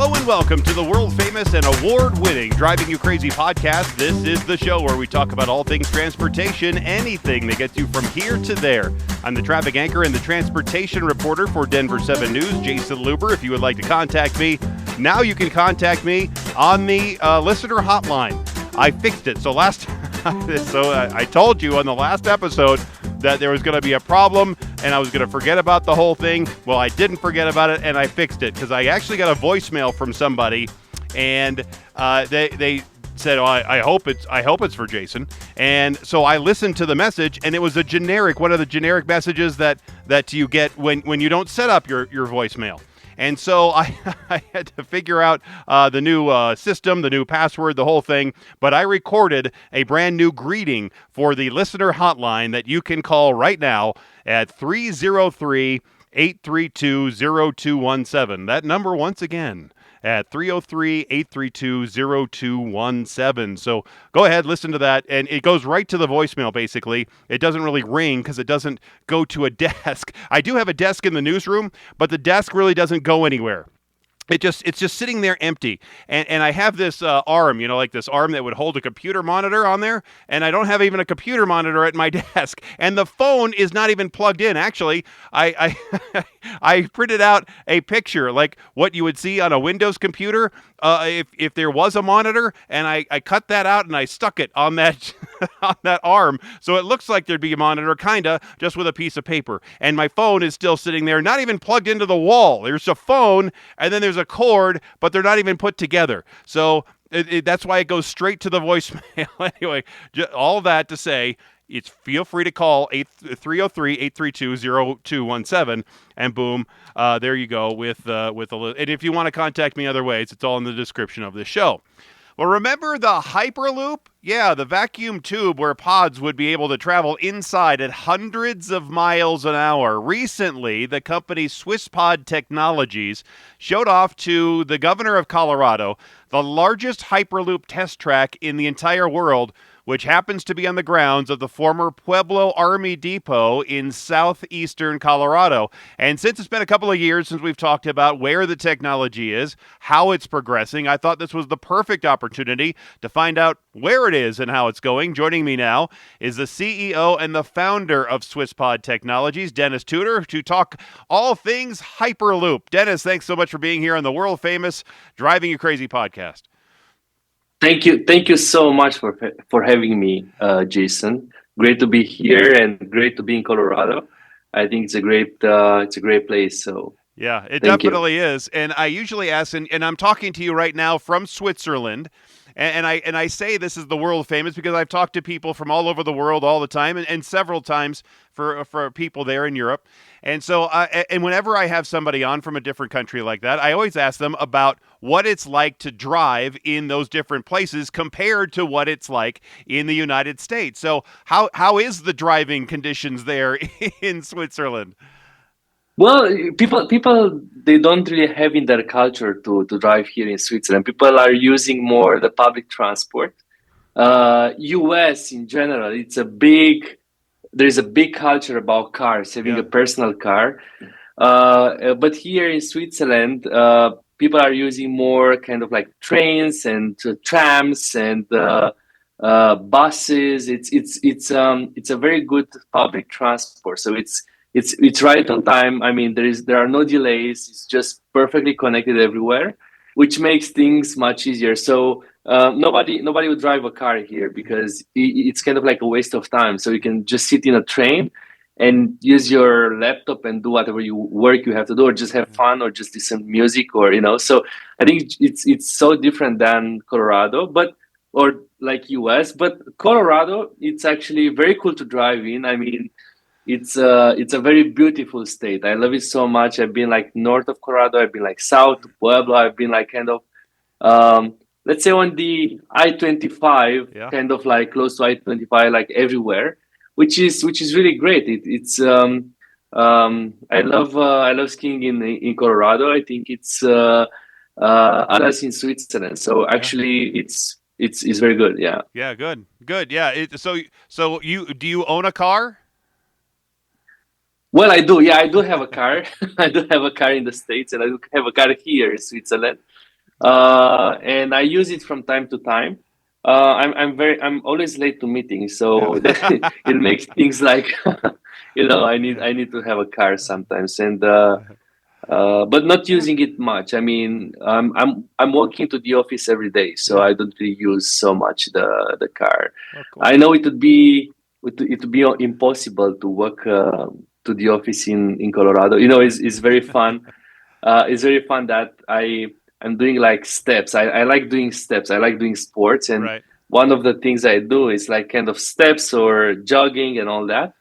Hello and welcome to the world-famous and award-winning Driving You Crazy podcast. This is the show where we talk about all things transportation, anything that gets you from here to there. I'm the traffic anchor and the transportation reporter for Denver 7 News, Jason Luber. If you would like to contact me, now you can contact me on the listener hotline. I fixed it. So I told you on the last episode that there was going to be a problem and I was going to forget about the whole thing. Well, I didn't forget about it and I fixed it because I actually got a voicemail from somebody and they said, oh, I hope it's for Jason. And so I listened to the message and it was one of the generic messages that you get when you don't set up your voicemail. And so I had to figure out the new system, the new password, the whole thing. But I recorded a brand new greeting for the listener hotline that you can call right now at 303-832-0217. That number once again at 303-832-0217. So go ahead, listen to that. And it goes right to the voicemail, basically. It doesn't really ring because it doesn't go to a desk. I do have a desk in the newsroom, but the desk really doesn't go anywhere. It's just sitting there empty. And I have this arm, like this arm that would hold a computer monitor on there. And I don't have even a computer monitor at my desk. And the phone is not even plugged in. Actually, I I printed out a picture like what you would see on a Windows computer if there was a monitor. And I cut that out and I stuck it on that on that arm. So it looks like there'd be a monitor, kind of, just with a piece of paper. And my phone is still sitting there, not even plugged into the wall. There's a phone and then there's a cord, but they're not even put together. So that's why it goes straight to the voicemail. Anyway, all that to say, feel free to call 303-832-0217, and boom, there you go with a little. And if you want to contact me other ways, it's all in the description of this show. Well, remember the hyperloop? Yeah, the vacuum tube where pods would be able to travel inside at hundreds of miles an hour. Recently, the company Swisspod Technologies showed off to the governor of Colorado the largest hyperloop test track in the entire world, which happens to be on the grounds of the former Pueblo Army Depot in southeastern Colorado. And since it's been a couple of years since we've talked about where the technology is, how it's progressing, I thought this was the perfect opportunity to find out where it is and how it's going. Joining me now is the CEO and the founder of Swisspod Technologies, Denis Tudor, to talk all things Hyperloop. Denis, thanks so much for being here on the world-famous Driving You Crazy podcast. Thank you so much for having me, Jason. Great to be here and great to be in Colorado. I think it's a great place. So yeah, it definitely is. And I usually ask, and I'm talking to you right now from Switzerland. And I say this is the world famous because I've talked to people from all over the world all the time, and several times for people there in Europe. And so, and whenever I have somebody on from a different country like that, I always ask them about what it's like to drive in those different places compared to what it's like in the United States. So how is the driving conditions there in Switzerland? Well, people they don't really have in their culture to drive here in Switzerland. People are using more the public transport. US in general, there's a big culture about cars, having a personal car. But here in Switzerland, people are using more kind of like trains and trams and buses. It's a very good public transport. So it's right on time. I mean, there are no delays. It's just perfectly connected everywhere, which makes things much easier. So nobody would drive a car here because it's kind of like a waste of time. So you can just sit in a train and use your laptop and do whatever work you have to do, or just have fun, or just listen to music, or So I think it's so different than Colorado, or like US. But Colorado, it's actually very cool to drive in. I mean, it's a very beautiful state. I love it so much. I've been like north of Colorado. I've been like south to Pueblo. I've been like kind of let's say on the I-25, kind of like close to I-25, like everywhere, which is really great. I love skiing in Colorado. I think it's as in Switzerland. So actually, it's very good. Yeah. Yeah. Good. Yeah. So do you own a car? Well, I do. Yeah, I do have a car. I do have a car in the States, and I do have a car here in Switzerland. and I use it from time to time. I'm always late to meetings, so it makes things like I need to have a car sometimes, and but not using it much. I mean, I'm walking to the office every day, so I don't really use so much the car. Oh, cool. I know it would be impossible to walk to the office in Colorado. It's very fun. It's very fun that I'm doing like steps. I like doing steps. I like doing sports, and Right. one of the things I do is like kind of steps or jogging and all that.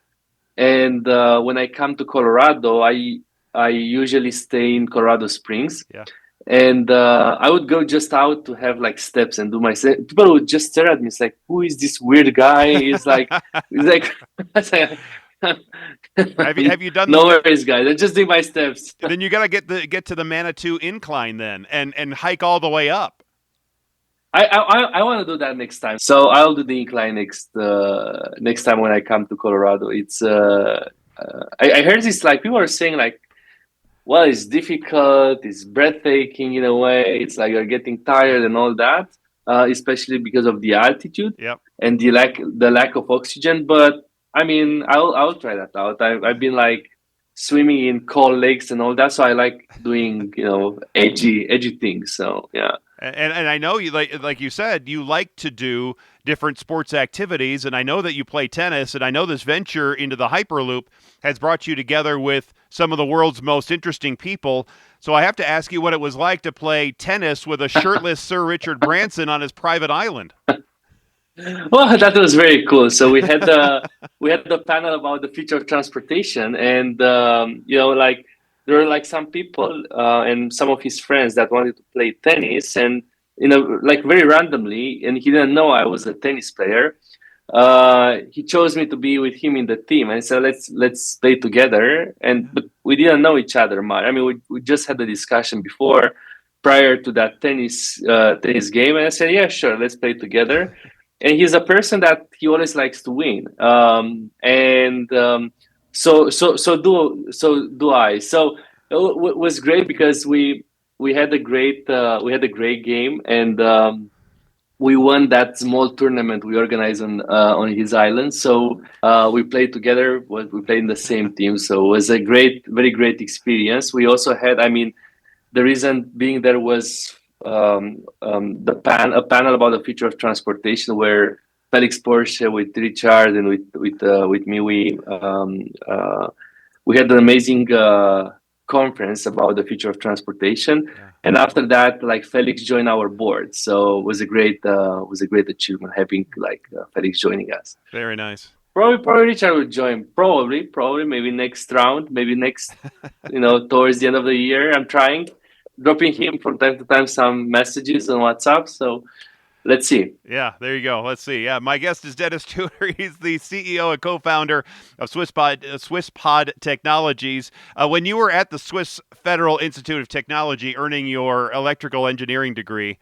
And when I come to Colorado, I usually stay in Colorado Springs, Yeah. and I would go just out to have like steps and do my steps. People would just stare at me. It's like, who is this weird guy? He's like, Have you done no worries, guys. I'm just doing my steps. then you got to get to the Manitou incline then and hike all the way up. I want to do that next time. So I'll do the incline next time when I come to Colorado. It's I heard this, like people are saying like, well, it's difficult, it's breathtaking in a way. It's like you're getting tired and all that, especially because of the altitude Yep. and the lack of oxygen. But I mean, I'll try that out. I've been like swimming in cold lakes and all that, so I like doing edgy things. So yeah. And I know you like you said you like to do different sports activities, and I know that you play tennis, and I know this venture into the hyperloop has brought you together with some of the world's most interesting people. So I have to ask you what it was like to play tennis with a shirtless Sir Richard Branson on his private island. Well, that was very cool. So we had the panel about the future of transportation, and like there were like some people and some of his friends that wanted to play tennis, and like very randomly, and he didn't know I was a tennis player. He chose me to be with him in the team, and said, "Let's play together." But we didn't know each other much. I mean, we just had a discussion before, prior to that tennis game, and I said, "Yeah, sure, let's play together." And he's a person that he always likes to win, and so do I. So it was great because we had a great game, and we won that small tournament we organized on his island. So we played together. We played in the same team. So it was a very great experience. We also had, I mean, the reason being there was a panel about the future of transportation, where Felix Porsche with Richard and with me, we had an amazing conference about the future of transportation. Yeah. And after that, like Felix joined our board, so it was a great achievement having like Felix joining us. Very nice. Probably Richard will join. Probably maybe next round, maybe next, towards the end of the year. I'm dropping him from time to time some messages on WhatsApp. So let's see. Yeah, there you go. Let's see. Yeah, my guest is Denis Tudor. He's the CEO and co-founder of Swisspod Technologies. When you were at the Swiss Federal Institute of Technology earning your electrical engineering degree,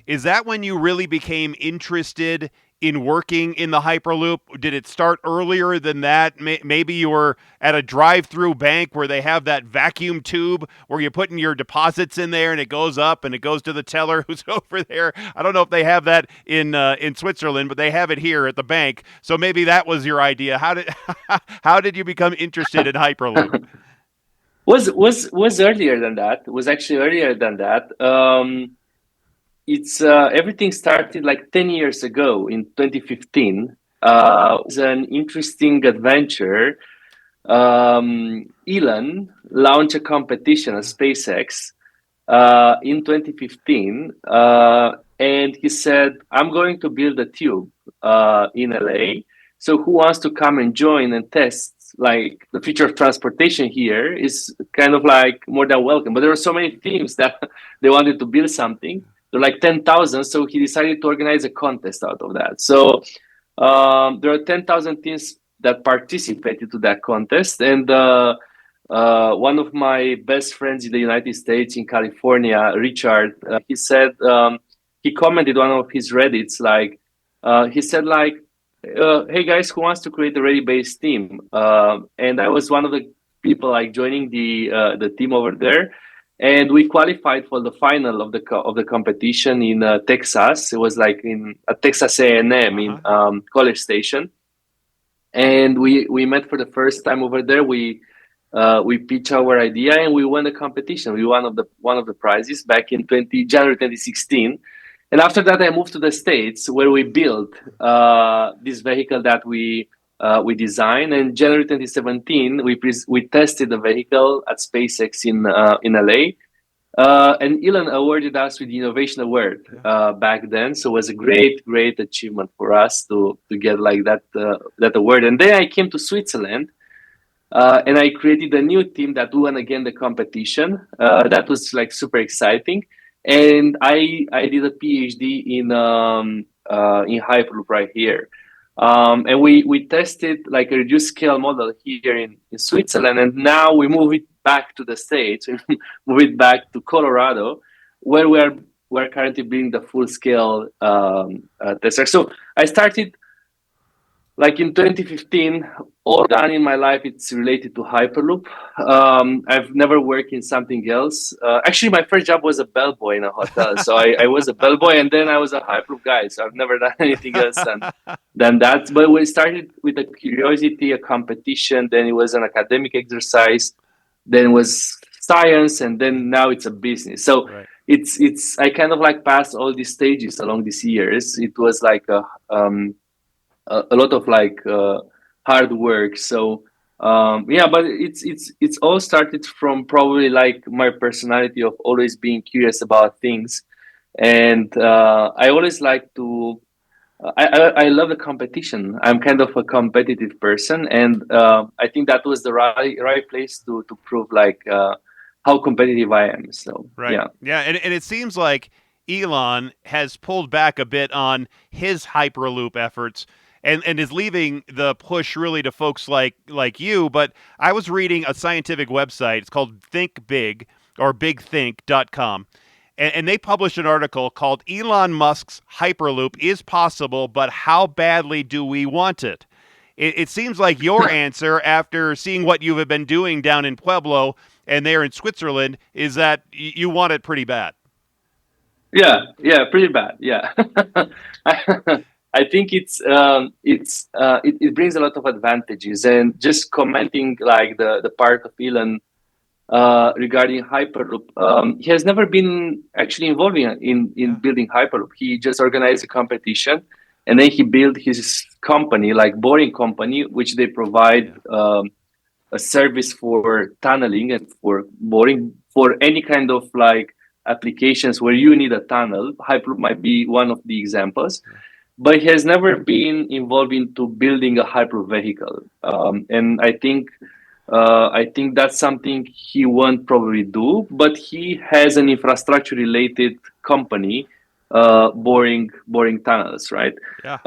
is that when you really became interested in working in the Hyperloop? Did it start earlier than that? Maybe you were at a drive-through bank where they have that vacuum tube where you're putting your deposits in there and it goes up and it goes to the teller who's over there. I don't know if they have that in Switzerland, but they have it here at the bank. So maybe that was your idea. How did you become interested in Hyperloop? Was earlier than that. It was actually earlier than that. It's everything started like 10 years ago in 2015. It was an interesting adventure. Elon launched a competition at SpaceX in 2015, and he said, "I'm going to build a tube in LA. So who wants to come and join and test? Like the future of transportation here is kind of like more than welcome." But there were so many teams that they wanted to build something. They're like 10,000. So he decided to organize a contest out of that. So there are 10,000 teams that participated to that contest. And one of my best friends in the United States, in California, Richard, he said, he commented on one of his Reddits, like, he said, like, "Hey guys, who wants to create a ready-based team?" And I was one of the people like joining the team over there. and we qualified for the final of the competition in Texas. It was like in Texas A&M in College Station, and we met for the first time over there. We pitched our idea and we won the competition. We won one of the prizes back in January 2016. And after that, I moved to the States where we built this vehicle that we designed. And January 2017, we tested the vehicle at SpaceX in LA. And Elon awarded us with the Innovation Award back then. So it was a great achievement for us to get like that award. And then I came to Switzerland. And I created a new team that won again the competition. That was like super exciting. And I did a PhD in hyperloop right here. And we tested like a reduced scale model here in Switzerland, and now we move it back to the States. We move it back to Colorado, where we're currently building the full scale tester. So I started like in 2015, all done in my life, it's related to Hyperloop. I've never worked in something else. Actually, my first job was a bellboy in a hotel. So I was a bellboy and then I was a Hyperloop guy. So I've never done anything else than that. But we started with a curiosity, a competition. Then it was an academic exercise. Then it was science. And then now it's a business. So it's I kind of like passed all these stages along these years. It was like a lot of like hard work. So but it's all started from probably like my personality of always being curious about things, and I always like to. I love the competition. I'm kind of a competitive person, and I think that was the right place to prove like how competitive I am. So yeah, and it seems like Elon has pulled back a bit on his Hyperloop efforts and is leaving the push really to folks like you. But I was reading a scientific website. It's called Think Big or BigThink.com. And they published an article called Elon Musk's Hyperloop is possible, but how badly do we want it? It seems like your answer, after seeing what you have been doing down in Pueblo and there in Switzerland, is that you want it pretty bad. Yeah, pretty bad. Yeah. I think it brings a lot of advantages, and just commenting like the part of Elon regarding Hyperloop, he has never been actually involved in building Hyperloop. He just organized a competition, and then he built his company, like Boring Company, which they provide a service for tunneling and for boring for any kind of like applications where you need a tunnel. Hyperloop might be one of the examples. But he has never been involved into building a Hyperloop vehicle, and I think that's something he won't probably do. But he has an infrastructure-related company, boring tunnels, right? Yeah.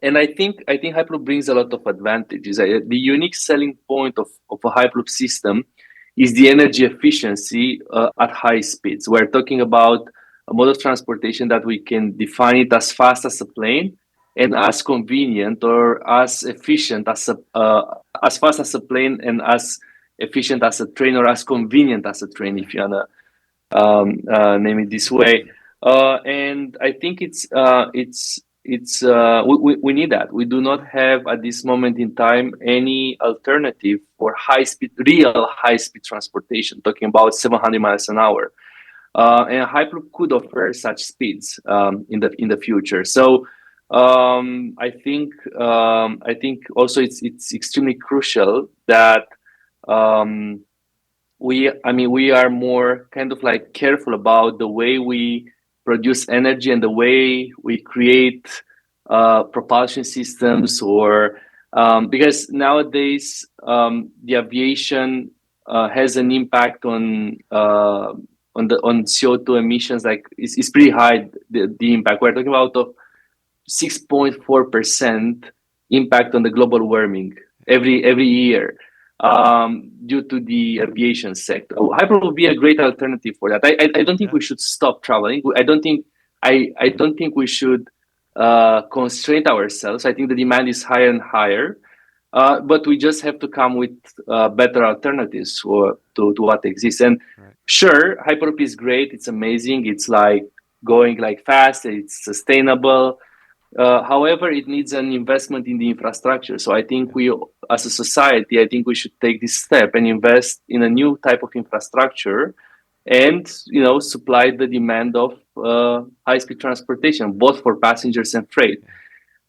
And I think Hyperloop brings a lot of advantages. The unique selling point of a Hyperloop system is the energy efficiency at high speeds. We're talking about a mode of transportation that we can define it as fast as a plane and as convenient or as efficient as fast as a plane and as efficient as a train, or as convenient as a train, if you wanna name it this way. And I think we need that. We do not have at this moment in time any alternative for real high speed transportation, talking about 700 miles an hour. And Hyperloop could offer such speeds in the future. So I think also it's extremely crucial that we are more kind of like careful about the way we produce energy and the way we create propulsion systems, or because nowadays the aviation has an impact on CO2 emissions. Like it's pretty high, the impact. We're talking about of 6.4% impact on the global warming every year due to the aviation sector. Hyperloop would be a great alternative for that. I don't think we should stop traveling. I don't think we should constrain ourselves. I think the demand is higher and higher. But we just have to come with better alternatives to what exists. And Right. sure, hyperloop is great. It's amazing. It's like going like fast. It's sustainable. However, it needs an investment in the infrastructure. So I think we, as a society, I think we should take this step and invest in a new type of infrastructure, and supply the demand of high-speed transportation, both for passengers and freight.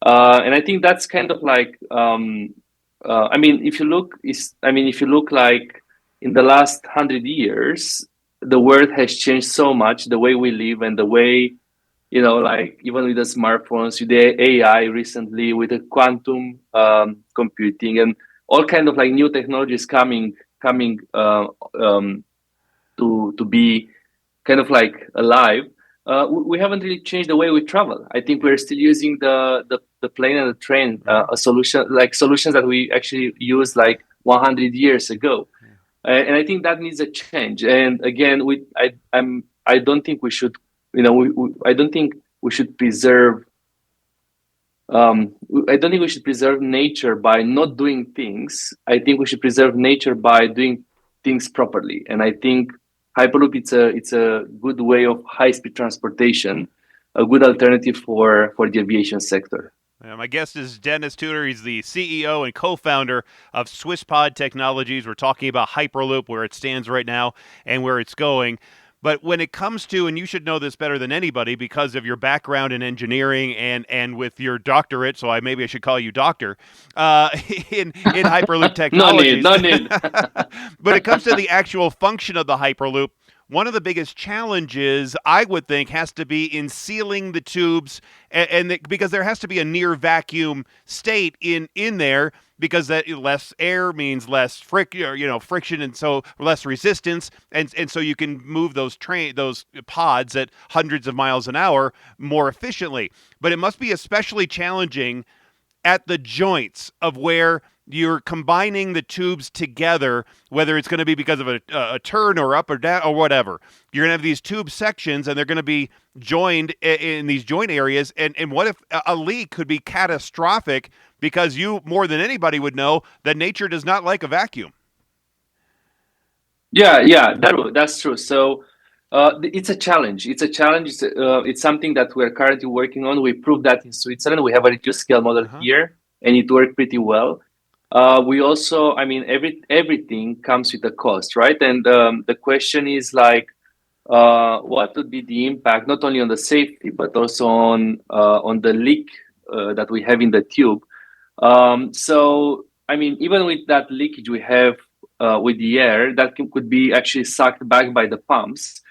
And I think that's kind of like, I mean, if you look like in the last 100 years, the world has changed so much, the way we live and the way, like even with the smartphones, with the AI recently, with the quantum computing and all kind of like new technologies coming to be kind of like alive. We haven't really changed the way we travel. I think we're still using the plane and the train, a solution like solutions that we actually used like 100 years ago. And I think that needs a change. And again, I don't think we should, I don't think we should preserve. I don't think we should preserve nature by not doing things. I think we should preserve nature by doing things properly. And I think Hyperloop, it's a good way of high speed transportation, a good alternative for the aviation sector. My guest is Denis Tudor. He's the CEO and co-founder of Swisspod Technologies. We're talking about Hyperloop, where it stands right now and where it's going. But when it comes to, and you should know this better than anybody because of your background in engineering and with your doctorate, so maybe I should call you doctor, in Hyperloop Technologies. No need. But it comes to the actual function of the Hyperloop. One of the biggest challenges, I would think, has to be in sealing the tubes, because there has to be a near vacuum state in there, because that less air means less friction, and so less resistance, and so you can move those pods at hundreds of miles an hour more efficiently. But it must be especially challenging at the joints of where you're combining the tubes together, whether it's going to be because of a turn or up or down or whatever. You're going to have these tube sections, and they're going to be joined in these joint areas. And what if a leak could be catastrophic, because you, more than anybody, would know that nature does not like a vacuum? Yeah, that's true. So it's a challenge. It's a challenge. It's something that we're currently working on. We proved that in Switzerland. We have a reduced scale model here, and it worked pretty well. We also, I mean, everything comes with a cost, right? And the question is like, what would be the impact not only on the safety but also on the leak that we have in the tube? So, I mean, even with that leakage we have with the air that could be actually sucked back by the pumps,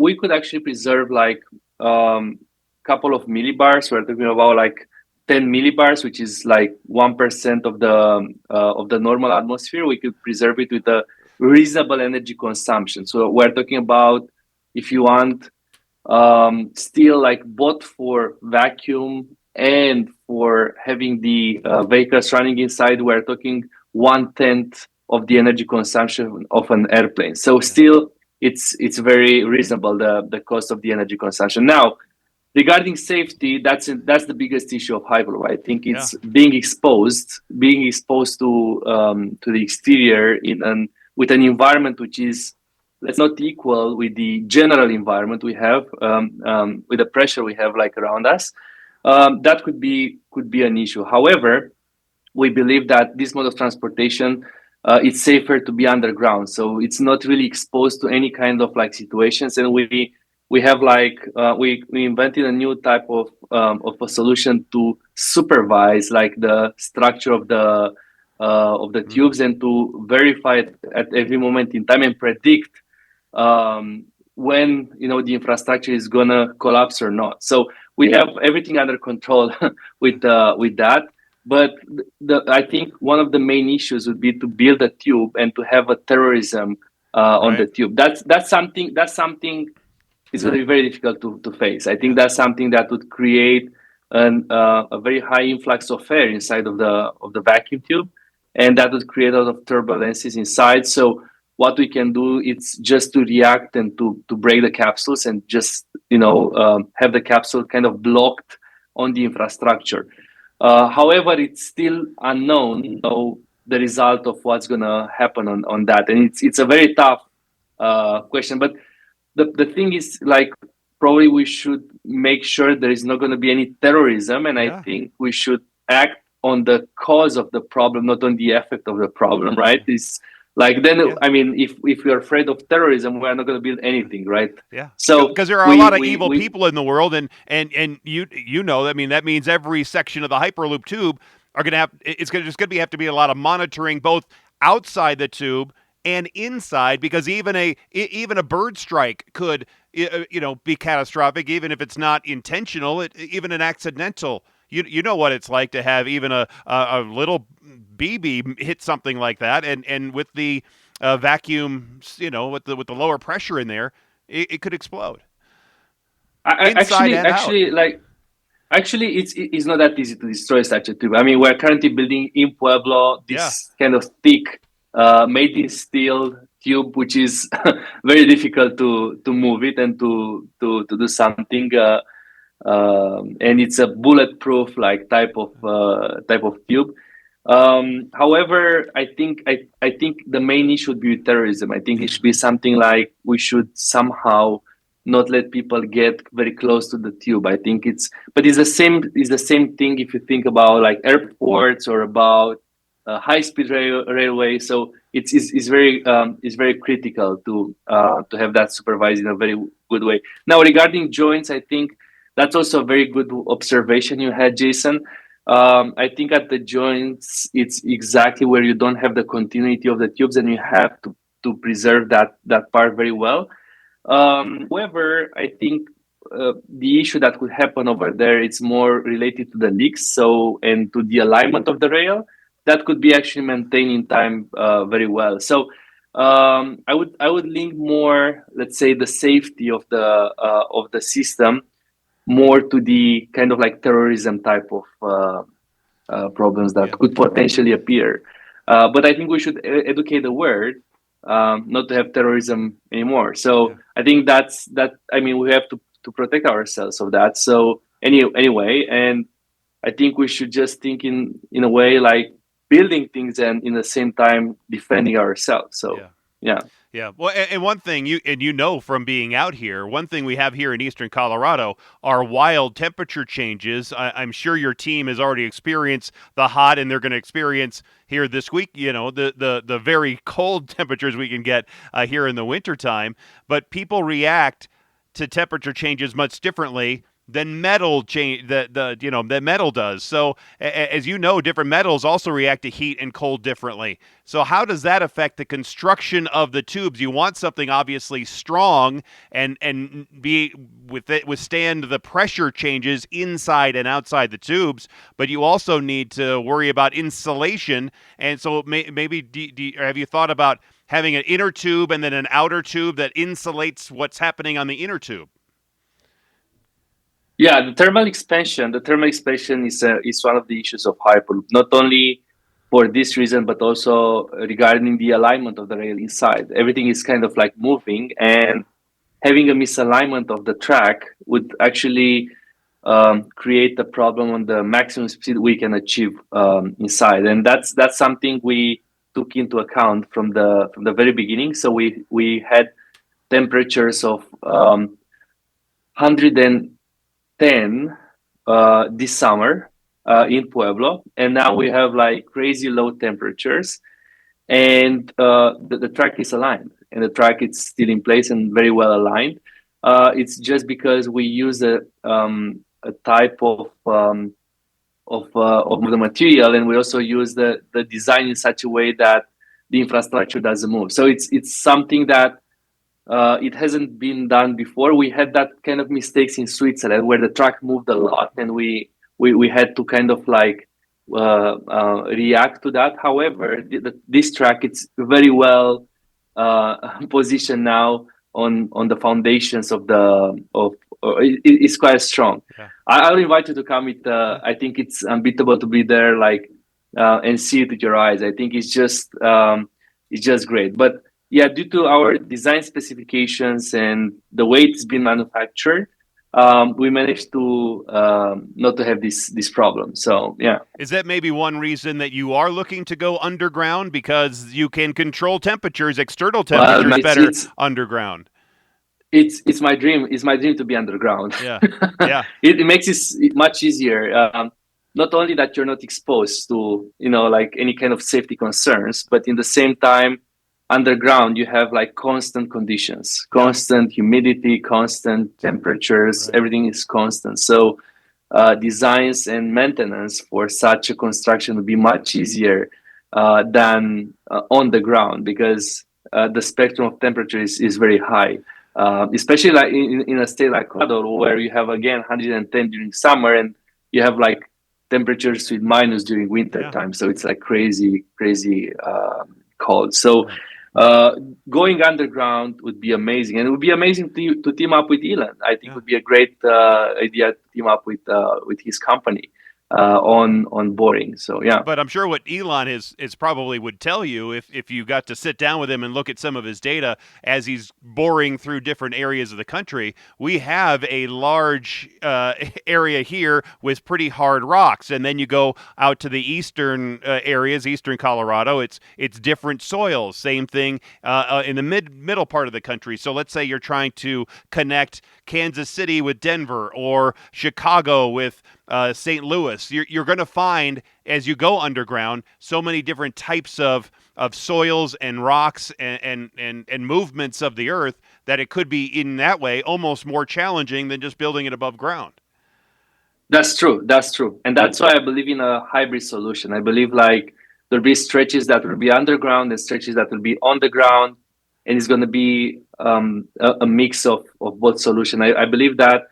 we could actually preserve like couple of millibars. We're talking about like 10 millibars, which is like 1% of the normal atmosphere. We could preserve it with a reasonable energy consumption. So we're talking about, if you want, still like both for vacuum and for having the vehicles running inside, we're talking 1/10 of the energy consumption of an airplane. So still, it's very reasonable, the cost of the energy consumption. Now, regarding safety, that's the biggest issue of Hyperloop. I think it's being exposed to the exterior with an environment which is, let's not equal with the general environment we have, with the pressure we have like around us. That could be an issue. However, we believe that this mode of transportation, it's safer to be underground, so it's not really exposed to any kind of like situations. And we have like we invented a new type of a solution to supervise like the structure of the tubes, and to verify it at every moment in time and predict when the infrastructure is gonna collapse or not. So we have everything under control with that. But I think one of the main issues would be to build a tube and to have a terrorism on the tube. That's something it's going to be very difficult to face. I think that's something that would create a very high influx of air inside of the vacuum tube, and that would create a lot of turbulences inside. So what we can do is just to react and to break the capsules and just have the capsule kind of blocked on the infrastructure. However, it's still unknown, the result of what's going to happen on that, and it's a very tough question. But the thing is, like, probably we should make sure there is not going to be any terrorism, and I think we should act on the cause of the problem, not on the effect of the problem, right? It's like, then I mean, if we're afraid of terrorism, we're not going to build anything, right? Yeah. So because there are a lot of evil people in the world, and you know, I mean, that means every section of the hyperloop tube are going to have, it's going to just going to have to be a lot of monitoring, both outside the tube and inside, because even a bird strike could be catastrophic, even if it's not intentional. Even an accidental, you know what it's like to have even a little BB hit something like that, and with the vacuum, with the lower pressure in there, it could explode. Actually, it's not that easy to destroy such a tube. I mean, we're currently building in Pueblo this kind of thick, made in steel tube, which is very difficult to move it and to do something. And it's a bulletproof like type of tube. However, I think the main issue should be terrorism. I think it should be something like we should somehow not let people get very close to the tube. I think it's the same thing if you think about like airports or about high-speed railway. So it's very critical to have that supervised in a very good way. Now, regarding joints, I think that's also a very good observation you had, Jason. I think at the joints, it's exactly where you don't have the continuity of the tubes, and you have to preserve that part very well. However, I think the issue that could happen over there, it's more related to the leaks, and to the alignment of the rail that could be actually maintained in time very well. So I would link more, let's say, the safety of the system more to the kind of like terrorism type of problems that could potentially appear. But I think we should educate the world not to have terrorism anymore. So I think that's that. I mean, we have to protect ourselves of that. So anyway, and I think we should just think in a way like building things and in the same time defending ourselves. So yeah. Yeah. Well, and one thing you know from being out here, one thing we have here in Eastern Colorado are wild temperature changes. I'm sure your team has already experienced the hot, and they're going to experience here this week, the very cold temperatures we can get here in the wintertime. But people react to temperature changes much differently than metal that metal does. So as you know, different metals also react to heat and cold differently. So how does that affect the construction of the tubes? You want something obviously strong and withstand the pressure changes inside and outside the tubes, but you also need to worry about insulation. And so maybe have you thought about having an inner tube and then an outer tube that insulates what's happening on the inner tube? Yeah, the thermal expansion is one of the issues of hyperloop, not only for this reason, but also regarding the alignment of the rail inside. Everything is kind of like moving, and having a misalignment of the track would actually create a problem on the maximum speed we can achieve inside. And that's something we took into account from the very beginning. So we had temperatures of 110 this summer in Pueblo, and now we have like crazy low temperatures, and the track is aligned, and the track is still in place and very well aligned. It's just because we use a type of the material, and we also use the design in such a way that the infrastructure doesn't move. So it's something that it hasn't been done before. We had that kind of mistakes in Switzerland where the track moved a lot, and we had to kind of like react to that. However, this track, it's very well positioned now on the foundations of it's quite strong. Yeah. I'll invite you to come. I think it's unbeatable to be there, and see it with your eyes. I think it's just great. But yeah, due to our design specifications and the way it's been manufactured, we managed to not to have this problem. So yeah. Is that maybe one reason that you are looking to go underground, because you can control temperatures, external Well, temperatures better underground? It's my dream. It's my dream to be underground. Yeah, yeah, It makes it much easier. Not only that you're not exposed to like any kind of safety concerns, but in the same time, underground you have like constant conditions, constant humidity, constant temperatures. Right. Everything is constant. So designs and maintenance for such a construction would be much easier than on the ground, because the spectrum of temperature is very high. Especially like in a state like Colorado, where you have again 110 during summer, and you have like temperatures with minus during winter time. So it's like crazy cold. So going underground would be amazing, and it would be amazing to team up with Elon. I think it would be a great idea to team up with his company on boring. So yeah. But I'm sure what Elon is probably would tell you, if you got to sit down with him and look at some of his data as he's boring through different areas of the country, we have a large area here with pretty hard rocks, and then you go out to the eastern areas, eastern Colorado, it's different soils. Same thing in the middle part of the country. So let's say you're trying to connect Kansas City with Denver, or Chicago with St. Louis. You're going to find, as you go underground, so many different types of soils and rocks and movements of the earth, that it could be, in that way, almost more challenging than just building it above ground. That's true. And that's why I believe in a hybrid solution. I believe like there'll be stretches that will be underground and stretches that will be on the ground, and it's going to be a mix of both solution. I believe that,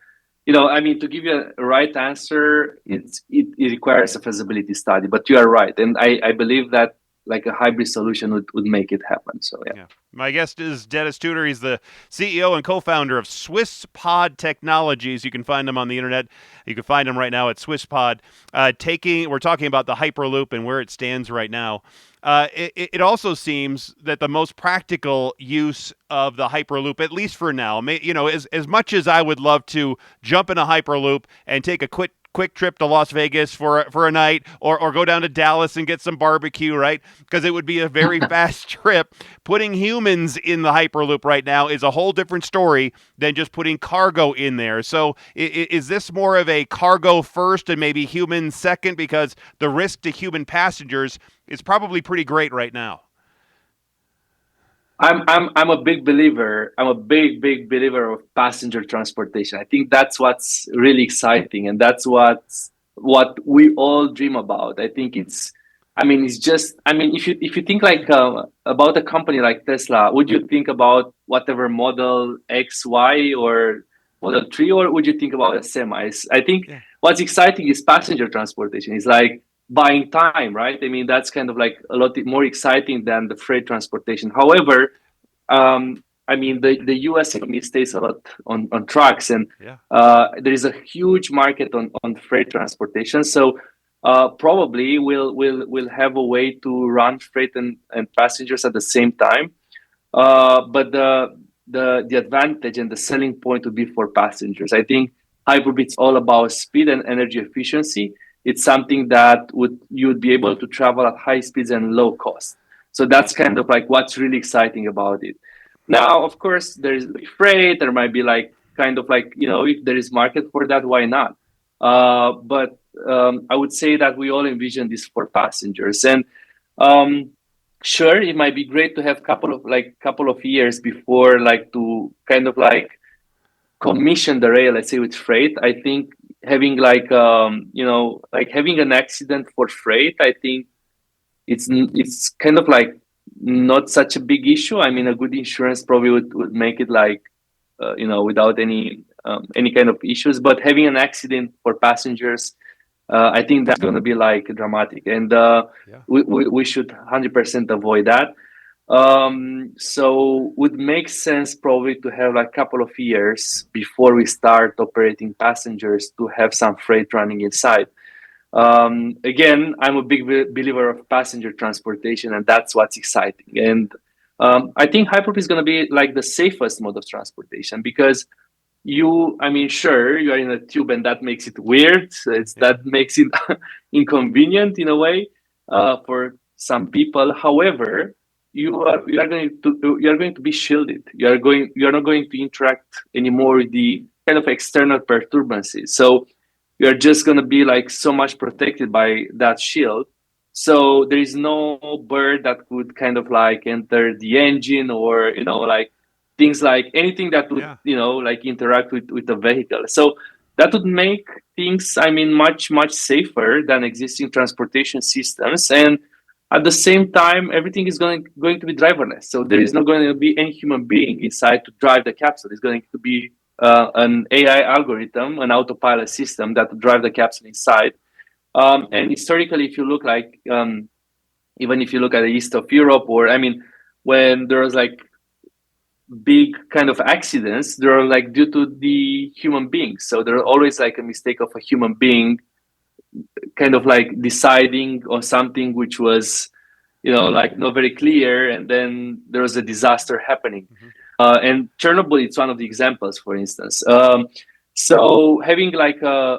I mean, to give you a right answer, it requires a feasibility study, but you are right. And I believe that like a hybrid solution would make it happen. So yeah. My guest is Denis Tudor. He's the CEO and co-founder of Swisspod Technologies. You can find him on the internet. You can find him right now at Swisspod. We're talking about the hyperloop and where it stands right now. It also seems that the most practical use of the hyperloop, at least for now, as much as I would love to jump in a hyperloop and take a quick trip to Las Vegas for a night, or go down to Dallas and get some barbecue, right? Because it would be a very fast trip. Putting humans in the Hyperloop right now is a whole different story than just putting cargo in there. So is this more of a cargo first and maybe human second? Because the risk to human passengers is probably pretty great right now. I'm a big believer. I'm a big believer of passenger transportation. I think that's what's really exciting, and that's what we all dream about. I think it's just. If you think like about a company like Tesla, would you think about whatever Model X, Y, or Model 3, or would you think about a semis? I think what's exciting is passenger transportation. It's like buying time, right? I mean, that's kind of like a lot more exciting than the freight transportation. However, the U.S. economy stays a lot on trucks, and there is a huge market on freight transportation. So probably we'll have a way to run freight and passengers at the same time. But the advantage and the selling point would be for passengers. I think Hyperloop is all about speed and energy efficiency. It's something that you would be able to travel at high speeds and low cost. So that's kind of like what's really exciting about it. Now, of course, there's freight. There might be like kind of like, if there is market for that, why not? But I would say that we all envision this for passengers. And sure, it might be great to have couple of years before like to kind of like commission the rail, let's say with freight. I think having like having an accident for freight, I think it's kind of like not such a big issue. I mean, a good insurance probably would make it like without any kind of issues. But having an accident for passengers, I think that's going to be like dramatic, and we should 100% avoid that. So would make sense probably to have like a couple of years before we start operating passengers to have some freight running inside. Again, I'm a big believer of passenger transportation, and that's what's exciting. And I think Hyperloop is going to be like the safest mode of transportation, because sure, you are in a tube and that makes it weird. Yeah. That makes it inconvenient in a way for some people. However, you are going to be shielded. You are not going to interact anymore with the kind of external perturbances. So you are just going to be like so much protected by that shield. So there is no bird that could kind of like enter the engine, or like things like anything that would Yeah. like interact with the vehicle. So that would make things, much safer than existing transportation systems. And at the same time, everything is going to be driverless. So there is not going to be any human being inside to drive the capsule. It's going to be an AI algorithm, an autopilot system that will drive the capsule inside. And historically, if you look even if you look at the east of Europe, or when there was like big kind of accidents, they are like due to the human beings. So there are always like a mistake of a human being kind of like deciding on something which was like not very clear, and then there was a disaster happening. Mm-hmm. And Chernobyl, it's one of the examples, for instance. So having like a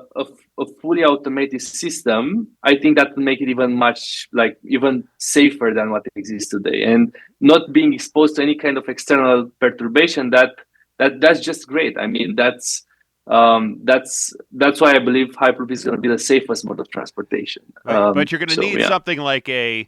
fully automated system, I think that will make it even safer than what exists today, and not being exposed to any kind of external perturbation. That's just great. That's why I believe Hyperloop is going to be the safest mode of transportation. But you're going to So need yeah. something like a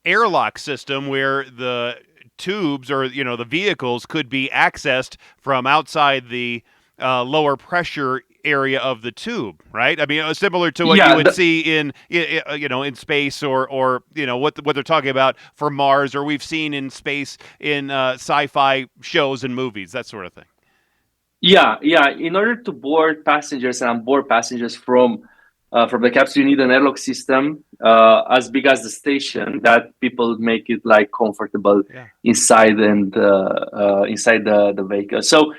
airlock system where the tubes or the vehicles could be accessed from outside the lower pressure area of the tube, right? I mean, similar to what you Yeah, would see in in space, or what they're talking about for Mars, or we've seen in space in sci-fi shows and movies, that sort of thing. yeah. In order to board passengers and onboard passengers from the capsule, you need an airlock system as big as the station, that people make it like comfortable Yeah. inside, and inside the vehicle. So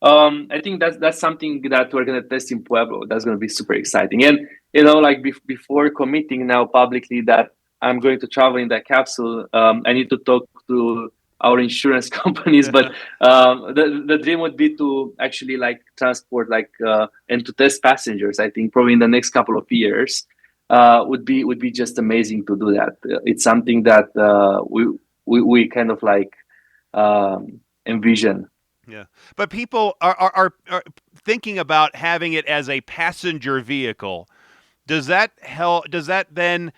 I think that's something that we're gonna test in Pueblo. That's gonna be super exciting. And like before committing now publicly that I'm going to travel in that capsule, I need to talk to our insurance companies. But the dream would be to actually like transport and to test passengers. I think probably in the next couple of years would be just amazing to do that. It's something that we kind of like envision. Yeah, but people are thinking about having it as a passenger vehicle. Does that help? Does that then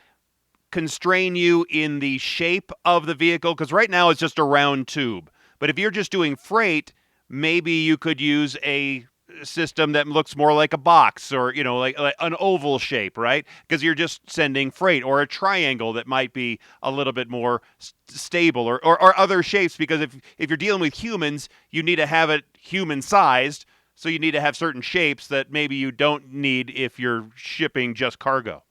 constrain you in the shape of the vehicle? Because right now it's just a round tube. But if you're just doing freight, maybe you could use a system that looks more like a box, or like an oval shape, right? Because you're just sending freight, or a triangle that might be a little bit more stable, or other shapes. Because if you're dealing with humans, you need to have it human sized, so you need to have certain shapes that maybe you don't need if you're shipping just cargo.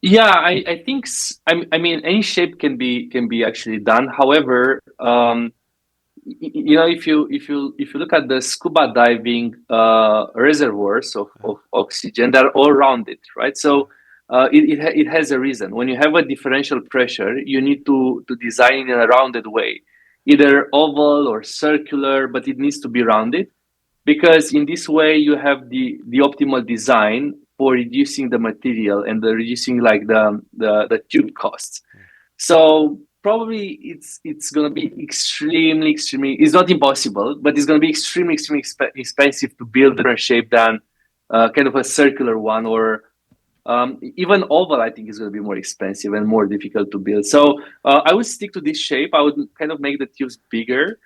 Yeah, I think any shape can be actually done. However, if you look at the scuba diving reservoirs of oxygen, they're all rounded, right? So it has a reason. When you have a differential pressure, you need to design in a rounded way, either oval or circular, but it needs to be rounded, because in this way you have the optimal design for reducing the material and the reducing like the tube costs. So probably it's going to be extremely, it's not impossible, but it's going to be extremely expensive to build a different shape than kind of a circular one, or even oval. I think is going to be more expensive and more difficult to build. So I would stick to this shape. I would kind of make the tubes bigger.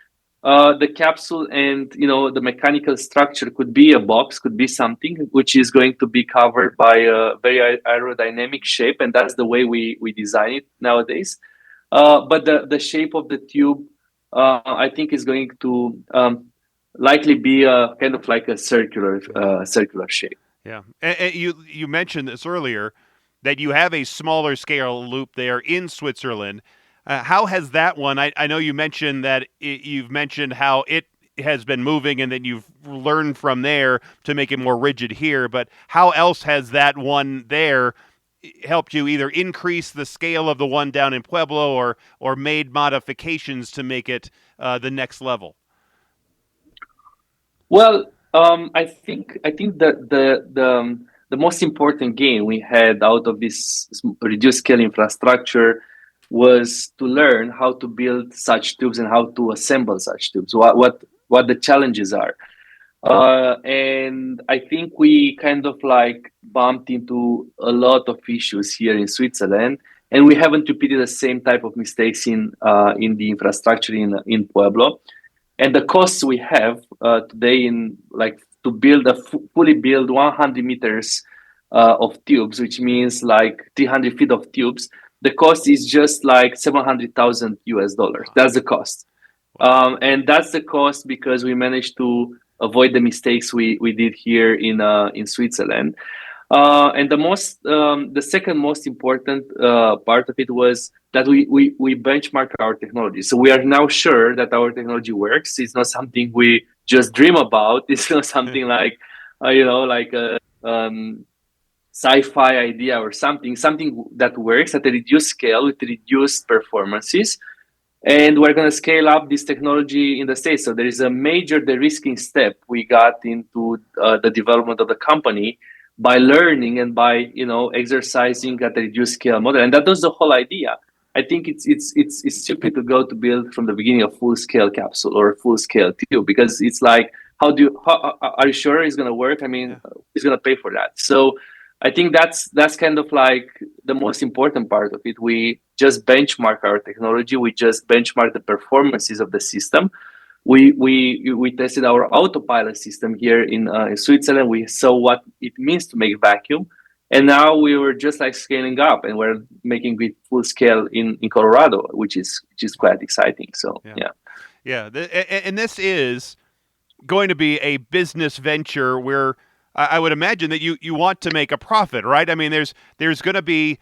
The capsule and the mechanical structure could be a box, could be something which is going to be covered by a very aerodynamic shape, and that's the way we design it nowadays. But the shape of the tube, I think, is going to likely be a kind of like a circular shape. Yeah, and you mentioned this earlier, that you have a smaller scale loop there in Switzerland. How has that one? I know you mentioned that you've mentioned how it has been moving, and then you've learned from there to make it more rigid here. But how else has that one there helped you either increase the scale of the one down in Pueblo, or made modifications to make it the next level? Well, I think that the most important gain we had out of this reduced scale infrastructure was to learn how to build such tubes and how to assemble such tubes. What the challenges are. And I think we kind of like bumped into a lot of issues here in Switzerland, and we haven't repeated the same type of mistakes in the infrastructure in Pueblo. And the costs we have today in like to build a fully build 100 meters of tubes, which means like 300 feet of tubes. The cost is just like 700,000 US dollars. That's the cost. Wow. And that's the cost because we managed to avoid the mistakes we did here in Switzerland. And the second most important part of it was that we benchmark our technology. So we are now sure that our technology works. It's not something we just dream about. It's not something like, like a sci-fi idea or something that works at a reduced scale with reduced performances, and we're going to scale up this technology in the States. So there is a major de-risking step we got into the development of the company by learning and by exercising at a reduced scale model, and that was the whole idea. I think it's stupid to go to build from the beginning a full scale capsule or a full scale tube, because it's like, are you sure it's going to work? I mean, Yeah. who's going to pay for that? So I think that's kind of like the most important part of it. We just benchmark our technology. We just benchmark the performances of the system. We tested our autopilot system here in Switzerland. We saw what it means to make vacuum, and now we were just like scaling up, and we're making it full scale in Colorado, which is quite exciting. So Yeah. yeah. Yeah. And this is going to be a business venture where I would imagine that you want to make a profit, right? I mean, there's going to be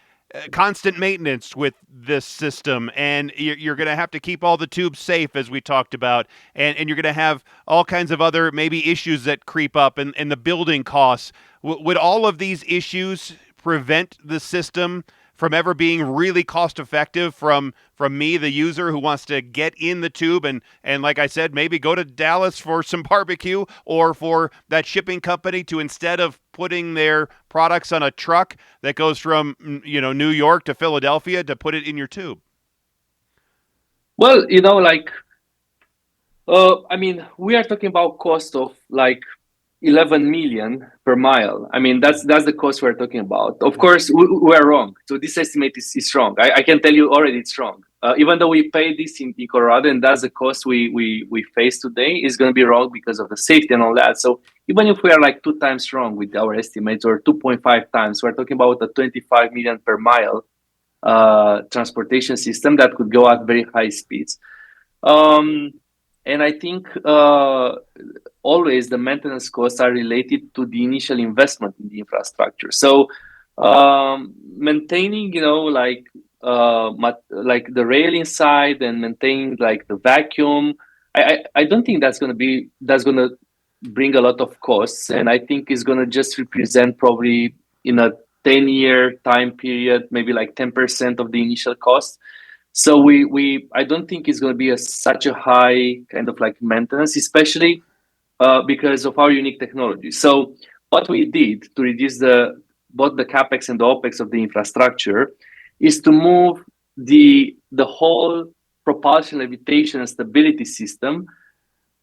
constant maintenance with this system, and you're going to have to keep all the tubes safe, as we talked about, and you're going to have all kinds of other maybe issues that creep up, and the building costs. Would all of these issues prevent the system from ever being really cost effective from me, the user who wants to get in the tube and like I said, maybe go to Dallas for some barbecue, or for that shipping company to, instead of putting their products on a truck that goes from New York to Philadelphia, to put it in your tube? Well, I mean, we are talking about cost of like 11 million per mile. I mean, that's the cost we're talking about. Of Yeah. course, we are wrong. So this estimate is wrong. I can tell you already it's wrong. Even though we pay this in Colorado, and that's the cost we face today, is going to be wrong because of the safety and all that. So even if we are like 2 times wrong with our estimates, or 2.5 times, we're talking about a 25 million per mile transportation system that could go at very high speeds. Um, and I think always the maintenance costs are related to the initial investment in the infrastructure. So maintaining, like the rail inside, and maintaining like the vacuum, I don't think that's gonna bring a lot of costs, and I think it's gonna just represent probably in a 10-year time period, maybe like 10% of the initial cost. So we I don't think it's going to be such a high kind of like maintenance, especially because of our unique technology. So what we did to reduce both the capex and the opex of the infrastructure is to move the whole propulsion, levitation, and stability system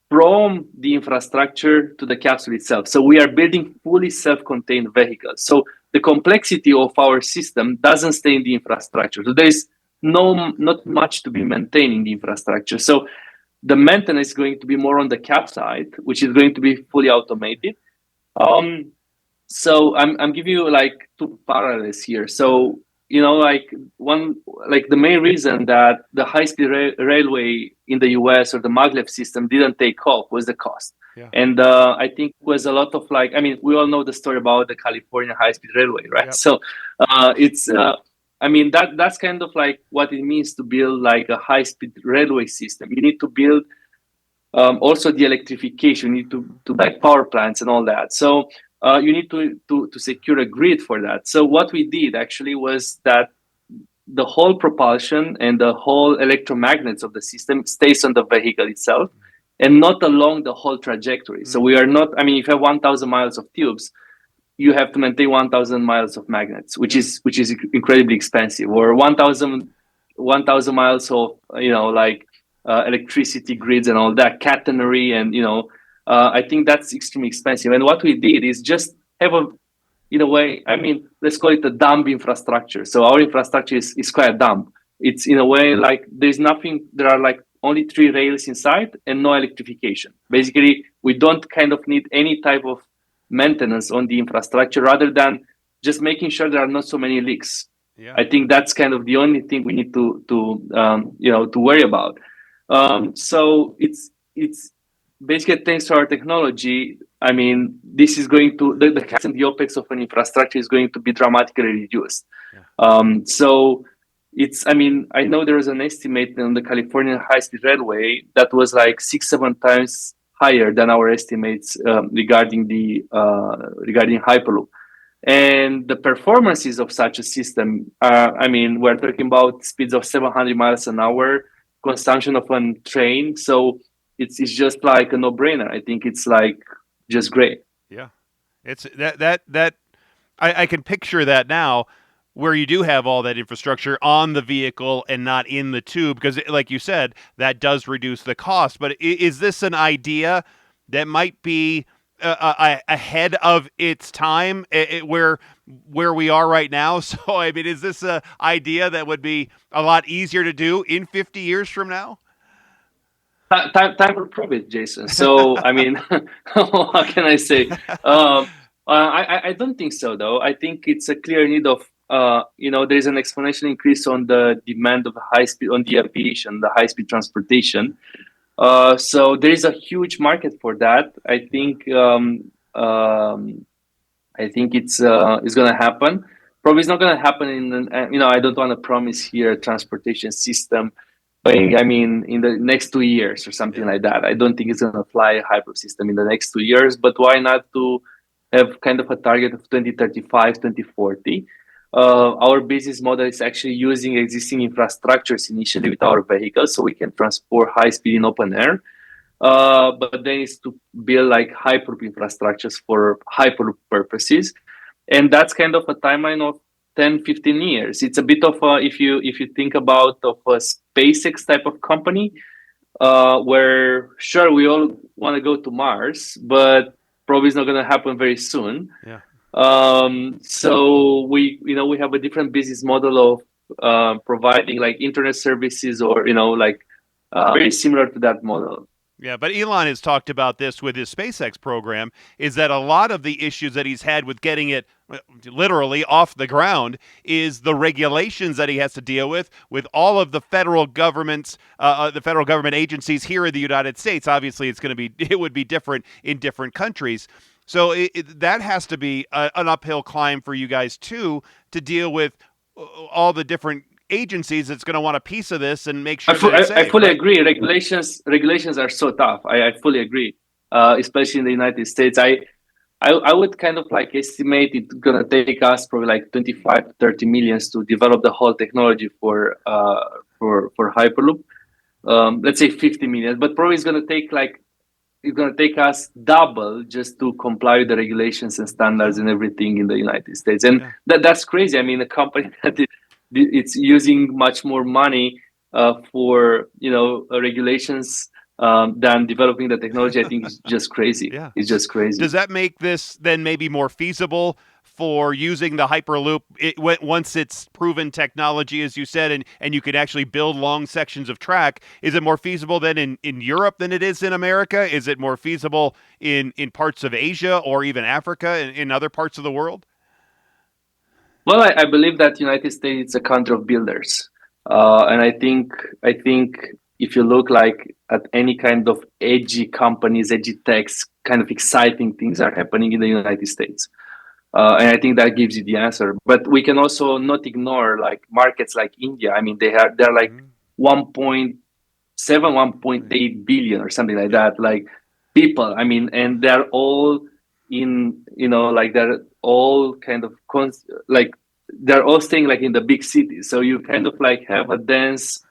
from the infrastructure to the capsule itself. So we are building fully self-contained vehicles. So the complexity of our system doesn't stay in the infrastructure. So there is not much to be maintained in the infrastructure. So the maintenance is going to be more on the cap side, which is going to be fully automated. Um, so I'm giving you like two parallels here. So like the main reason that the high-speed railway in the US, or the maglev system, didn't take off was the cost. Yeah. And I think was a lot of like, I mean, we all know the story about the California high-speed railway, right? Yep. So it's I mean, that's kind of like what it means to build like a high-speed railway system. You need to build also the electrification. You need to like power plants and all that. So you need to secure a grid for that. So what we did actually was that the whole propulsion and the whole electromagnets of the system stays on the vehicle itself, and not along the whole trajectory. So we are not, I mean, if you have 1,000 miles of tubes, you have to maintain 1,000 miles of magnets, which is incredibly expensive, or 1,000 miles of electricity grids and all that catenary, and I think that's extremely expensive. And what we did is just have in a way, I mean, let's call it a dumb infrastructure. So our infrastructure is quite dumb. It's in a way like there's nothing. There are like only 3 rails inside and no electrification. Basically, we don't kind of need any type of maintenance on the infrastructure, rather than just making sure there are not so many leaks. Yeah. I think that's kind of the only thing we need to worry about. So it's basically, thanks to our technology, I mean, this is going to the cost and the OpEx of an infrastructure is going to be dramatically reduced. Yeah. So it's, I mean, I know there was an estimate on the California high-speed railway that was like 6-7 times higher than our estimates regarding hyperloop. And the performances of such a system, I mean, we're talking about speeds of 700 miles an hour, consumption of a train. So it's just like a no-brainer. I think it's like just great. Yeah, it's that I can picture that now, where you do have all that infrastructure on the vehicle and not in the tube, because like you said, that does reduce the cost. But is this an idea that might be ahead of its time, where we are right now? So, I mean, is this an idea that would be a lot easier to do in 50 years from now? Time will prove it, Jason. So, I mean, what can I say? I don't think so, though. I think it's a clear need of, there's an exponential increase on the demand of high speed, on the aviation, the high speed transportation. So there is a huge market for that. I think it's going to happen. Probably it's not going to happen in, I don't want to promise here a transportation system, but I mean, in the next 2 years or something like that. I don't think it's going to fly a hyperloop system in the next 2 years, but why not to have kind of a target of 2035, 2040? Our business model is actually using existing infrastructures initially with our vehicles, so we can transport high speed in open air. But then it's to build like hyperloop infrastructures for hyperloop purposes. And that's kind of a timeline of 10, 15 years. It's a bit of if you think about of a SpaceX type of company, where sure we all want to go to Mars, but probably it's not going to happen very soon. Yeah. So we have a different business model of providing like internet services, or very similar to that model. Yeah, but Elon has talked about this with his SpaceX program, is that a lot of the issues that he's had with getting it literally off the ground is the regulations that he has to deal with all of the federal government agencies here in the United States. Obviously, it would be different in different countries. So that has to be an uphill climb for you guys too, to deal with all the different agencies that's going to want a piece of this and make sure I fully agree. Regulations are so tough. I fully agree, especially in the United States. I would kind of like estimate it's going to take us probably like 25 to 30 millions to develop the whole technology for Hyperloop. Let's say 50 million, but probably it's going to take us double just to comply with the regulations and standards and everything in the United States. And that's crazy. I mean, a company that it's using much more money for regulations than developing the technology, I think is just crazy. Yeah. It's just crazy. Does that make this then maybe more feasible for using the Hyperloop once it's proven technology, as you said, and you can actually build long sections of track? Is it more feasible then in Europe than it is in America? Is it more feasible in parts of Asia or even Africa, in other parts of the world? Well, I believe that United States is a country of builders, and I think if you look like at any kind of edgy companies, edgy techs, kind of exciting things are happening in the United States, and I think that gives you the answer. But we can also not ignore like markets like India. I mean, they're like 1.7, 1.8 billion or something like that. Like people, I mean, and they're all in they're all kind of they're all staying like in the big cities, so you kind of like have a dense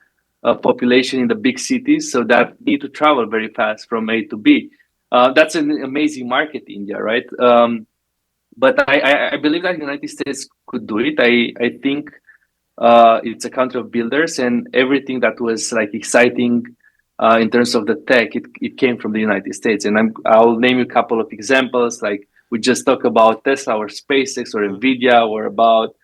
population in the big cities, so that need to travel very fast from A to B. That's an amazing market, India, right? But I believe that the United States could do it. I think it's a country of builders, and everything that was like exciting in terms of the tech, it came from the United States. And I'll name you a couple of examples. Like we just talked about Tesla or SpaceX or Nvidia, or about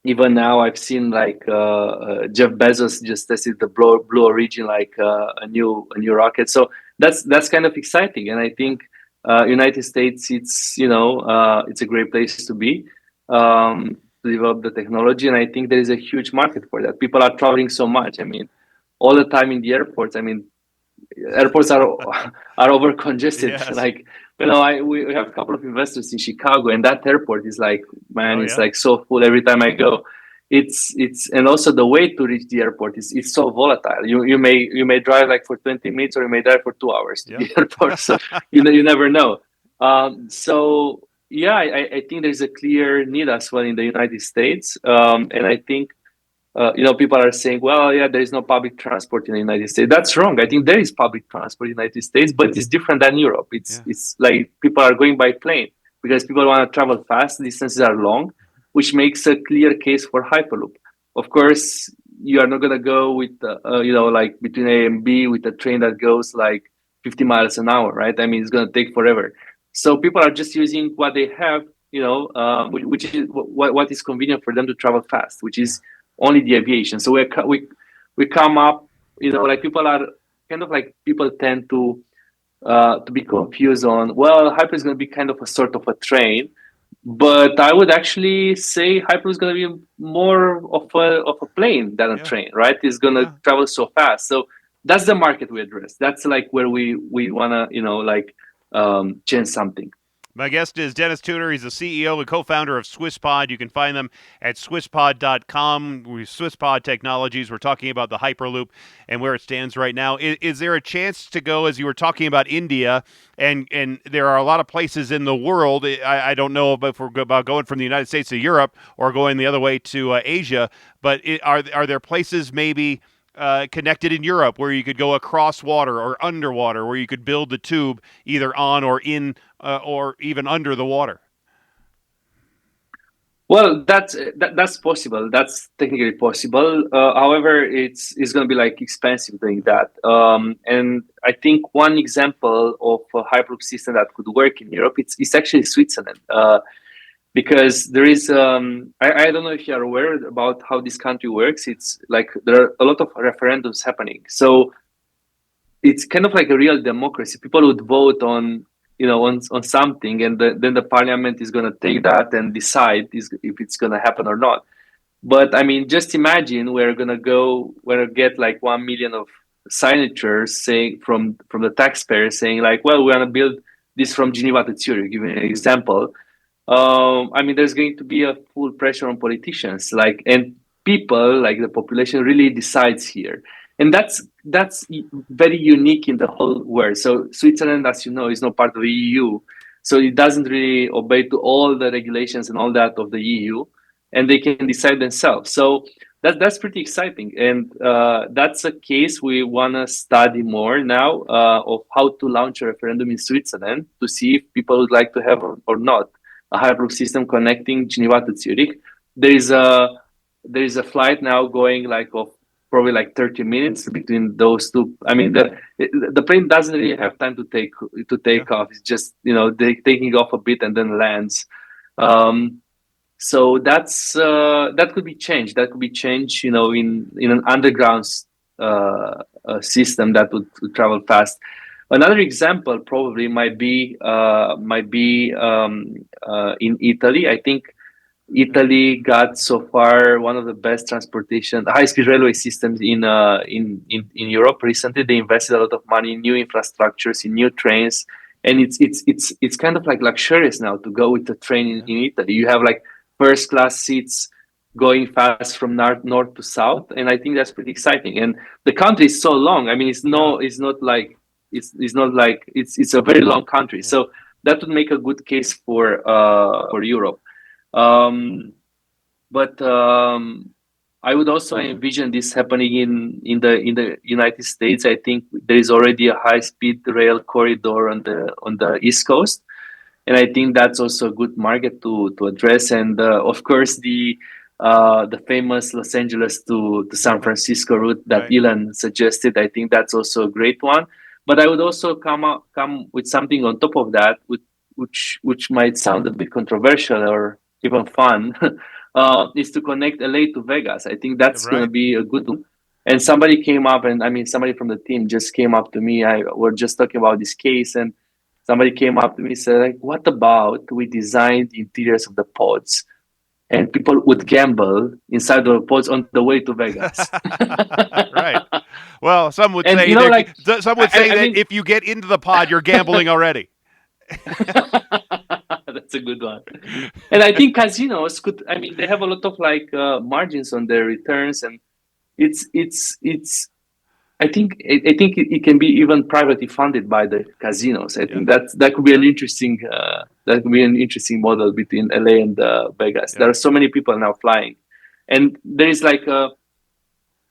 even now I've seen like Jeff Bezos just tested the Blue Origin, like a new rocket. So that's kind of exciting, and I think United States, it's a great place to be, to develop the technology, and I think there is a huge market for that. People are traveling so much. I mean, all the time in the airports. I mean, airports are over congested. Yes. Like, we have a couple of investors in Chicago, and that airport is like, man, it's like so full every time I go. It's and also the way to reach the airport is it's so volatile. You may drive like for 20 minutes, or you may drive for 2 hours to the airport. So you never know. So yeah, I think there's a clear need as well in the United States, and I think people are saying, well, yeah, there is no public transport in the United States. That's wrong. I think there is public transport in the United States, but it's different than Europe. It's like people are going by plane because people want to travel fast. Distances are long, which makes a clear case for hyperloop. Of course, you are not going to go with, like between A and B with a train that goes like 50 miles an hour, right? I mean, it's going to take forever. So people are just using what they have, which is what is convenient for them to travel fast, which is only the aviation. So we come up, like people are kind of like, people tend to be confused on, well, hyper is going to be kind of a sort of a train, but I would actually say hyper is going to be more of a plane than a train, right? It's going to travel so fast. So that's the market we address. That's like where we want to change something. My guest is Denis Tudor. He's the CEO and co-founder of Swisspod. You can find them at swisspod.com. Swisspod Technologies. We're talking about the hyperloop and where it stands right now. Is there a chance to go, as you were talking about India, and there are a lot of places in the world, I don't know if we're about going from the United States to Europe or going the other way to Asia, but are there places maybe connected in Europe where you could go across water or underwater, where you could build the tube either on or in or even under the water? Well, that's possible. That's technically possible. However, it's going to be like expensive doing that. And I think one example of a hyperloop system that could work in Europe, it's actually Switzerland. Because there is, I don't know if you are aware about how this country works. It's like there are a lot of referendums happening. So it's kind of like a real democracy. People would vote on something, and then the parliament is going to take that and decide if it's going to happen or not. But I mean, just imagine we're going to get like 1 million of signatures saying from the taxpayers saying like, well, we want to build this from Geneva to Zurich, give an example. I mean, there's going to be a full pressure on politicians, and people, like the population, really decides here, and that's very unique in the whole world. So Switzerland, as you know, is not part of the EU, so it doesn't really obey to all the regulations and all that of the EU, and they can decide themselves. So that's pretty exciting, and that's a case we want to study more now of how to launch a referendum in Switzerland to see if people would like to have or not a hyperloop system connecting Geneva to Zurich. There is a flight now going like of probably like 30 minutes between those two. I mean, the plane doesn't really have time to take off. It's just they taking off a bit and then lands. So that could be changed. That could be changed, in an underground system that would travel fast. Another example probably might be in Italy. I think Italy got so far one of the best high-speed railway systems in Europe. Recently, they invested a lot of money in new infrastructures, in new trains, and it's kind of like luxurious now to go with a train in Italy. You have like first-class seats going fast from north to south, and I think that's pretty exciting. And the country is so long. I mean, it's not like it's a very long country, so that would make a good case for Europe. But I would also envision this happening in the United States. I think there is already a high speed rail corridor on the East Coast, and I think that's also a good market to address. And of course, the famous Los Angeles to San Francisco route that Right. Elon suggested, I think that's also a great one. But I would also come with something on top of that, which might sound a bit controversial or even fun, is to connect LA to Vegas. I think that's going to Right. be a good one. And somebody came up, and I mean, somebody from the team just came up to me. We're just talking about this case, and somebody came up to me and said, like, what about we design the interiors of the pods and people would gamble inside the pods on the way to Vegas? Right. Well, some would And say like, I that mean, if you get into the pod, you're gambling already. that's a good one. And I think casinos could, I mean, they have a lot of like margins on their returns, and it's I think it can be even privately funded by the casinos. I Yeah. think that could be an interesting model between LA and Vegas. Yeah. There are so many people now flying, and there is like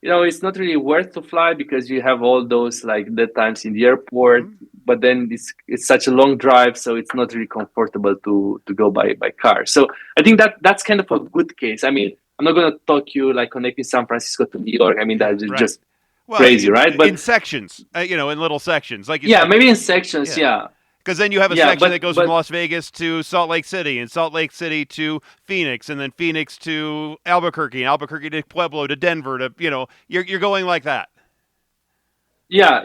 it's not really worth to fly because you have all those like dead times in the airport. Mhm. But then it's such a long drive, so it's not really comfortable to go by car. So I think that's kind of a good case. I mean, I'm not going to talk you like connecting San Francisco to New York. I mean, that's Right. just Well, crazy, right? in But sections, in little sections, like you yeah, said. maybe in sections, Yeah. yeah, Because then you have a yeah. section that But goes from Las Vegas to Salt Lake City, and Salt Lake City to Phoenix, and then Phoenix to Albuquerque, and Albuquerque to Pueblo to Denver to you're going like that. yeah.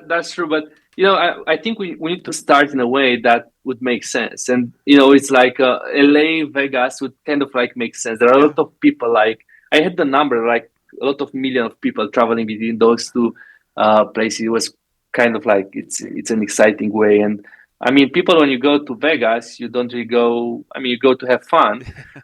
That's true. But I think we need to start in a way that would make sense. And it's like LA, Vegas would kind of like make sense. There are a Yeah. lot of people. Like I had the number, like a lot of million of people traveling between those two places. It was kind of like it's an exciting way. And I mean, people when you go to Vegas, you don't really go. I mean, you go to have fun.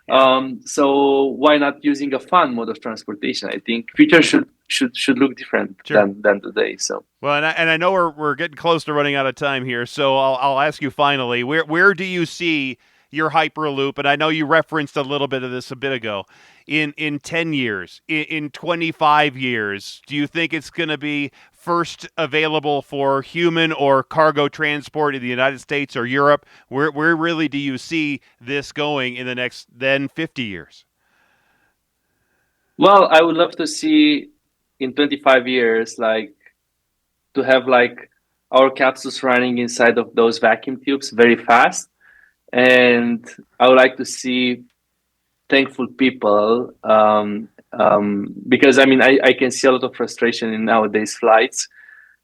Yeah. So why not using a fun mode of transportation? I think future should look different Sure. than today. So Well, and I know we're getting close to running out of time here, so I'll ask you finally, where do you see your hyperloop? And I know you referenced a little bit of this a bit ago. In 10 years, in 25 years, do you think it's going to be first available for human or cargo transport in the United States or Europe? Where really do you see this going in the next then 50 years? well, I would love to see in 25 years, like to have like our capsules running inside of those vacuum tubes very fast. And I would like to see thankful people because I mean I can see a lot of frustration in nowadays flights,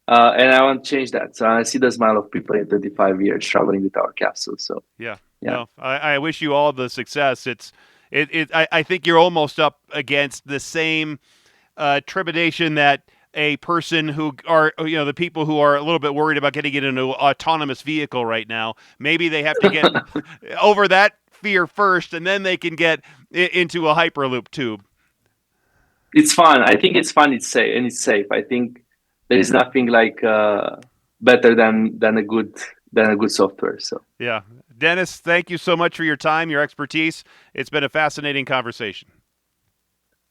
and I want to change that. So I see the smile of people in 25 years traveling with our capsules. So Yeah. yeah. No, I wish you all the success. I think you're almost up against the same trepidation that a person who are the people who are a little bit worried about getting into an autonomous vehicle right now. Maybe they have to get over that fear first, and then they can get into a hyperloop tube. It's fun. I think it's fun. It's safe and it's safe. I think there is nothing like better than a good software. So Yeah, Denis, thank you so much for your time, your expertise. It's been a fascinating conversation.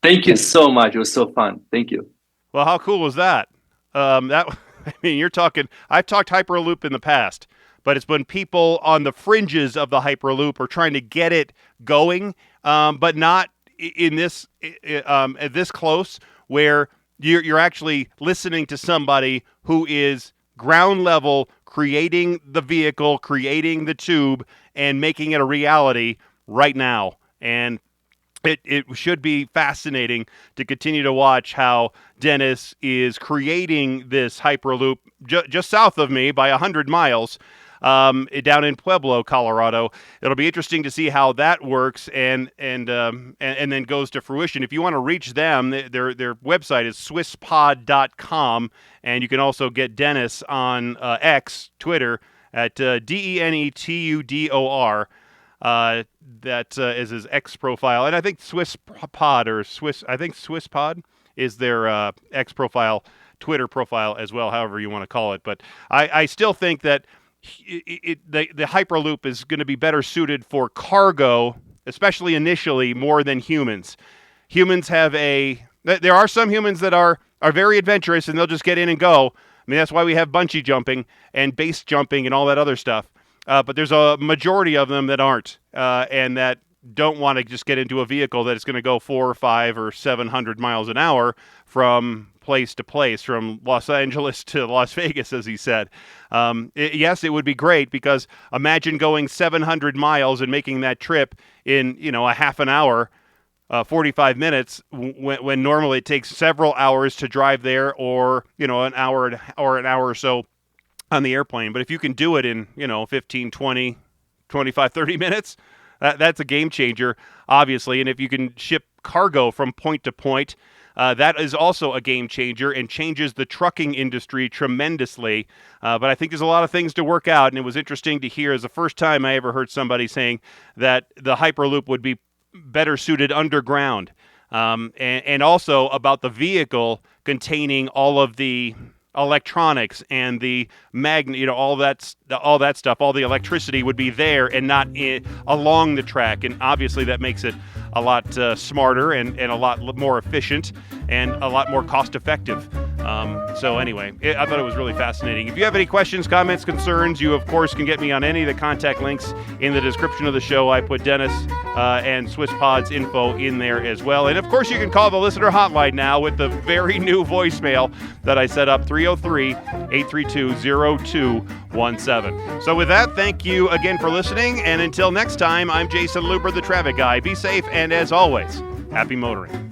thank you so much. It was so fun. Thank you. Well, how cool was that? That I mean, you're talking. I've talked Hyperloop in the past, but it's when people on the fringes of the Hyperloop are trying to get it going, but not in this close, where you're actually listening to somebody who is ground level, creating the vehicle, creating the tube, and making it a reality right now. And it should be fascinating to continue to watch how Denis is creating this hyperloop just south of me by 100 miles down in Pueblo, Colorado. It'll be interesting to see how that works and then goes to fruition. If you want to reach them, their website is swisspod.com, and you can also get Denis on X, Twitter, at DENETUDOR. That is his X profile, and I think Swisspod is their X profile, Twitter profile as well, however you want to call it. But I still think that the Hyperloop is going to be better suited for cargo, especially initially, more than humans. humans there are some humans that are very adventurous and they'll just get in and go. I mean, that's why we have bungee jumping and base jumping and all that other stuff. But there's a majority of them that aren't, and that don't want to just get into a vehicle that is going to go 4 or 5 or 700 miles an hour from place to place, from Los Angeles to Las Vegas, as he said. Yes, it would be great, because imagine going 700 miles and making that trip in, a half an hour, 45 minutes, when normally it takes several hours to drive there, or, an hour or so on the airplane. But if you can do it in, 15, 20, 25, 30 minutes, that's a game changer, obviously. And if you can ship cargo from point to point, that is also a game changer and changes the trucking industry tremendously. But I think there's a lot of things to work out, and it was interesting to hear. It's the first time I ever heard somebody saying that the hyperloop would be better suited underground, and also about the vehicle containing all of the electronics and the magnet, all that stuff, all the electricity would be there and not along the track. And obviously that makes it a lot smarter and a lot more efficient and a lot more cost effective. So anyway, I thought it was really fascinating. If you have any questions, comments, concerns, you of course can get me on any of the contact links in the description of the show. I put Denis and Swisspod's info in there as well. And of course you can call the listener hotline now with the very new voicemail that I set up, 303-832-0217. So with that, thank you again for listening. And until next time, I'm Jason Luber, the traffic guy. Be safe, and as always, happy motoring.